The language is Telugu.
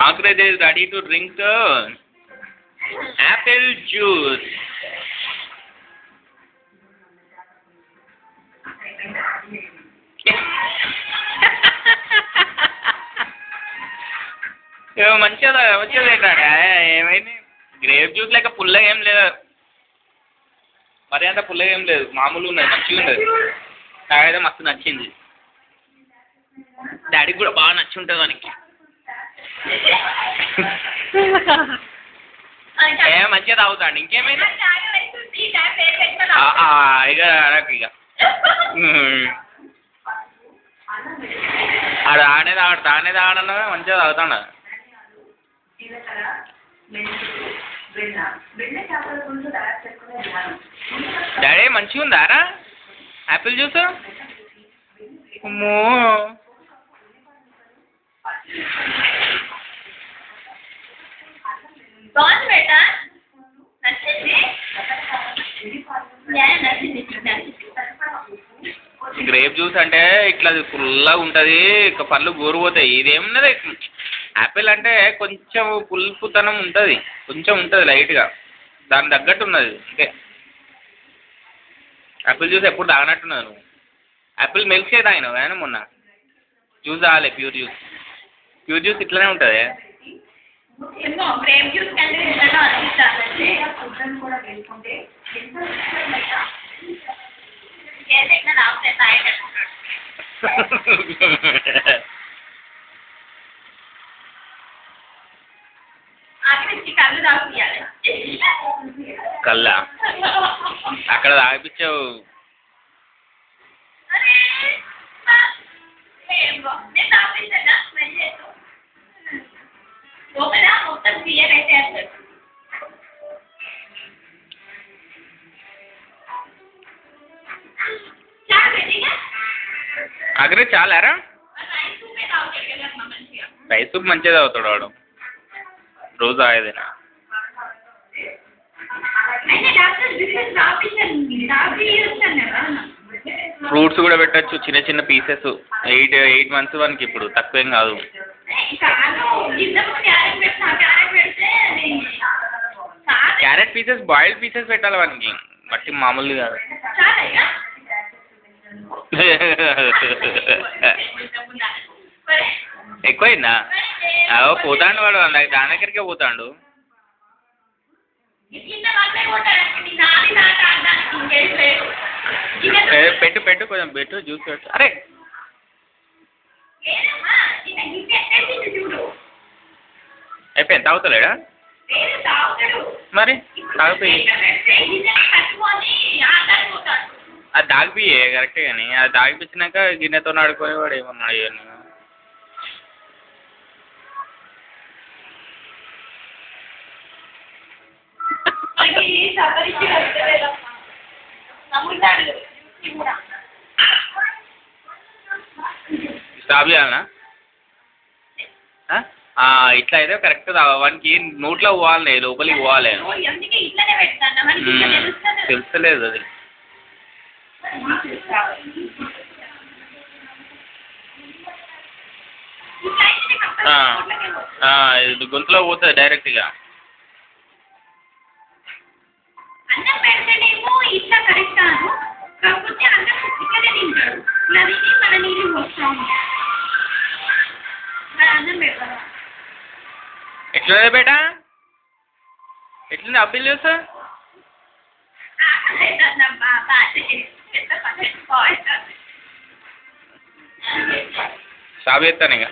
Ankuraj is ready to drink apple juice. మంచిగా తింటాడా ఏమైంది గ్రేప్ జ్యూస్ లేక పుల్లగా ఏం లేదు మరి అంత పుల్లగా ఏం లేదు మామూలుగా ఉన్నది మంచిగా ఉన్నది నాకైతే మస్తు నచ్చింది డాడీకి కూడా బాగా నచ్చి ఉంటుంది మనకి మంచిగా తాగుతాండి ఇంకేమైంది ఇక నాకు ఇక ఆడే తాగడన్నా మంచిగా తాగుతాడు డాడీ మంచిగా ఉందారా యాపిల్ జ్యూస్ అమ్మో గ్రేప్ జ్యూస్ అంటే ఇట్లా ఫుల్గా ఉంటుంది ఇక పళ్ళు గోరు పోతాయి ఇదేమున్నది యాపిల్ అంటే కొంచెం పులుపుతనం ఉంటుంది కొంచెం ఉంటుంది లైట్గా దాని తగ్గట్టు ఉన్నది అంతే యాపిల్ జ్యూస్ ఎప్పుడు తాగినట్టున్నది నువ్వు యాపిల్ మిల్క్ షేక్ తాగినావు కానీ మొన్న జ్యూస్ తాగలే ప్యూర్ జ్యూస్ ఇట్లనే ఉంటుంది కల్లా అక్కడ తాగిపించావు అగ్రే చాలారా రైస్ సూప్ మంచిగా తాగుతాడు వాడు రోజు తాగేదేనా ఫ్రూట్స్ కూడా పెట్టచ్చు చిన్న చిన్న పీసెస్ 8 months వానికి ఇప్పుడు తక్కువేం కాదు క్యారెట్ పీసెస్ బాయిల్డ్ పీసెస్ పెట్టాలి వానికి మట్టి మామూలు కాదు ఎక్కువైందా పోతాడు వాడు దాని దగ్గరికే పోతాడు పెట్టు కొంచెం పెట్టు జ్యూస్ పెట్టు అరే అయిపోయింది తాగుతలేడా మరి తాగిపోయి అది తాగిపోయే కరెక్టే కానీ అది తాగిపించినాక గిన్నెతో ఆడుకునేవాడు ఏమన్నాడు ఇవన్నీ స్టాప్ చేయాలనా ఇట్లా అయితే కరెక్ట్ వానికి నోట్లో పోవాలి లోపలికి పోవాలి తెలుస్తలేదు అది ఇది గొంతులో పోతుంది డైరెక్ట్గా అన్నం పెడితేనేమో ఇట్లా కరెక్ట్ కాదు కాకపోతే అన్నం ఇక్కడే తింటాడు ఇలా తిని మన నీళ్ళు పోస్తాము అన్నం పెడతాను ఎట్లుంది బేటా ఎట్లుంది అబ్బిల్ చూసా స్టాప్ చేస్తాను ఇక